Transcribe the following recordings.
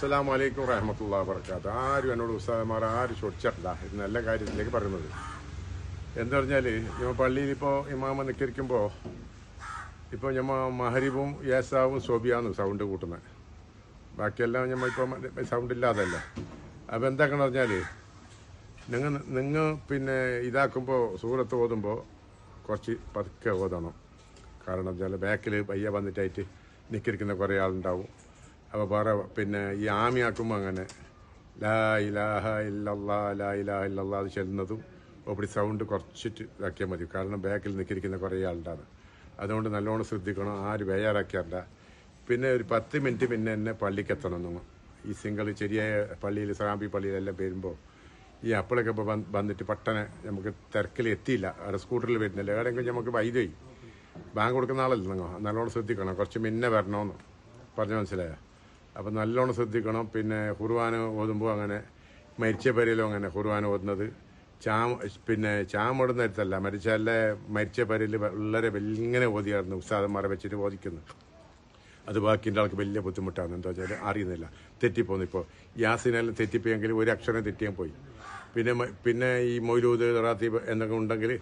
അസ്സലാമു അലൈക്കും വറഹ്മത്തുള്ളാഹി വബറകാത്ത്. ആരും എന്നോട് ഉസ്താദന്മാർ ആരും ചൊടിച്ചിട്ടില്ല. ഇത് നല്ല കാര്യത്തിലേക്ക് പറയുന്നത് എന്താ പറഞ്ഞാൽ, നമ്മൾ പള്ളിയിൽ ഇപ്പോൾ ഇമാമ നിൽക്കരിക്കുമ്പോൾ ഇപ്പോൾ നമ്മൾ മഹരിബും യേസാവും സോബിയാന്ന് സൗണ്ട് കൂട്ടുന്നത്. ബാക്കിയെല്ലാം നമ്മൾ ഇപ്പോൾ സൗണ്ട് ഇല്ലാതല്ല. അപ്പോൾ എന്താക്കണം പറഞ്ഞാൽ, നിങ്ങൾ പിന്നെ ഇതാക്കുമ്പോൾ സൂറത്ത് ഓതുമ്പോൾ കുറച്ച് പതുക്കെ ഓതണം. കാരണം വെച്ചാൽ ബാക്കിൽ പയ്യ വന്നിട്ടായിട്ട് നിൽക്കരിക്കുന്ന കുറേ ആളുണ്ടാവും. അപ്പോൾ വേറെ പിന്നെ ഈ ആമിയാക്കുമ്പോൾ അങ്ങനെ ലാ ഇലാഹ ഇല്ലല്ലാ ലാ ഇലാഹ ഇല്ലല്ലാ അത് ചെല്ലുന്നതും ഒപ്പടി സൗണ്ട് കുറച്ചിട്ട് ഇതാക്കിയാൽ മതി. കാരണം ബാക്കിൽ നിൽക്കരിക്കുന്ന കുറേ ആളുണ്ടാണ്. അതുകൊണ്ട് നല്ലോണം ശ്രദ്ധിക്കണം. ആരും ബേജാറാക്കിയല്ല. പിന്നെ ഒരു 10 മിനിറ്റ് പിന്നെ എന്നെ പള്ളിക്ക് എത്തണം. നമ്മൾ ഈ സിംഗിൾ ചെറിയ പള്ളിയിൽ സഹാബി പള്ളിയിലെല്ലാം വരുമ്പോൾ ഈ അപ്പോഴൊക്കെ ഇപ്പോൾ വന്നിട്ട് പട്ടനെ നമുക്ക് തിരക്കിൽ എത്തിയില്ല. അവിടെ സ്കൂട്ടറിൽ വരുന്നില്ല. എവിടെയെങ്കിലും നമുക്ക് വൈദ്യുതി ബാങ്ക് കൊടുക്കുന്ന ആളല്ല. നിങ്ങൾ നല്ലോണം ശ്രദ്ധിക്കണം. കുറച്ച് മുന്നേ വരണമെന്ന് പറഞ്ഞ് മനസ്സിലായോ? അപ്പം നല്ലോണം ശ്രദ്ധിക്കണം. പിന്നെ ഖുർആൻ ഓതുമ്പോൾ അങ്ങനെ മരിച്ച പേരിലും അങ്ങനെ ഖുർആൻ ഓതുന്നത് പിന്നെ ചാമോടുന്ന അടുത്തല്ല, മരിച്ച പേരിൽ വളരെ ഇങ്ങനെ ഓതിയായിരുന്നു ഉസ്താദന്മാരെ വെച്ചിട്ട് ഓദിക്കുന്നു. അത് ബാക്കിൻ്റെ ആൾക്ക് വലിയ ബുദ്ധിമുട്ടാണ്. എന്താ വെച്ചാൽ അറിയുന്നില്ല, തെറ്റിപ്പോന്നു. ഇപ്പോൾ യാസിനെല്ലാം തെറ്റിപ്പോയെങ്കിൽ ഒരു അക്ഷരം തെറ്റിയാൻ പോയി. പിന്നെ ഈ മൊയ്ലൂദ് റാത്തീബ് എന്നൊക്കെ ഉണ്ടെങ്കിൽ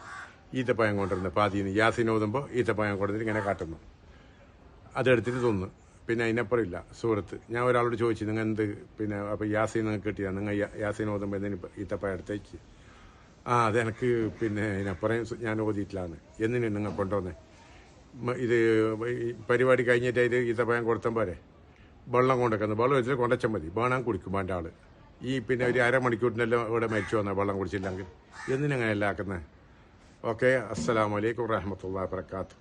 ഈത്തപ്പഴം കൊണ്ടുവരുന്നത് പാതിന്ന് യാസിൻ ഓതുമ്പോൾ ഈത്തപ്പഴം കൊണ്ടുവന്നിട്ട് ഇങ്ങനെ കാട്ടുന്നു. അതെടുത്തിട്ട് തോന്നുന്നു. പിന്നെ അതിനപ്പുറം ഇല്ല സൂറത്ത്. ഞാൻ ഒരാളോട് ചോദിച്ചു, നിങ്ങൾ എന്ത് പിന്നെ അപ്പോൾ യാസീൻ നിങ്ങൾക്ക് കിട്ടിയാൽ നിങ്ങൾ യാസീൻ ഓതുമ്പോൾ എന്തിന് ഈത്തപ്പഴം എടുത്തേക്ക്? അതെനിക്ക് പിന്നെ അതിനപ്പുറം ഞാൻ ഓതിയിട്ടില്ലാന്ന്. എന്തിനു നിങ്ങൾ കൊണ്ടുവന്നേ? ഇത് പരിപാടി കഴിഞ്ഞിട്ട് ഇത് ഈത്തപ്പഴം കൊടുത്താൽ പോരെ? വെള്ളം കൊണ്ടുവെക്കുന്നത് വെള്ളം വെച്ചിട്ട് കൊണ്ടുവച്ചാൽ മതി. വേണം കുടിക്കും വേണ്ട ആൾ. ഈ പിന്നെ ഒരു അരമണിക്കൂറിനെല്ലാം ഇവിടെ മരിച്ചു വന്നാൽ വെള്ളം കുടിച്ചില്ലെങ്കിൽ എന്തിനങ്ങനെയല്ല ആക്കുന്നത്? ഓക്കെ, അസ്സലാമു അലൈക്കും വറഹ്മത്തുള്ളാഹി വബറകാതുഹു.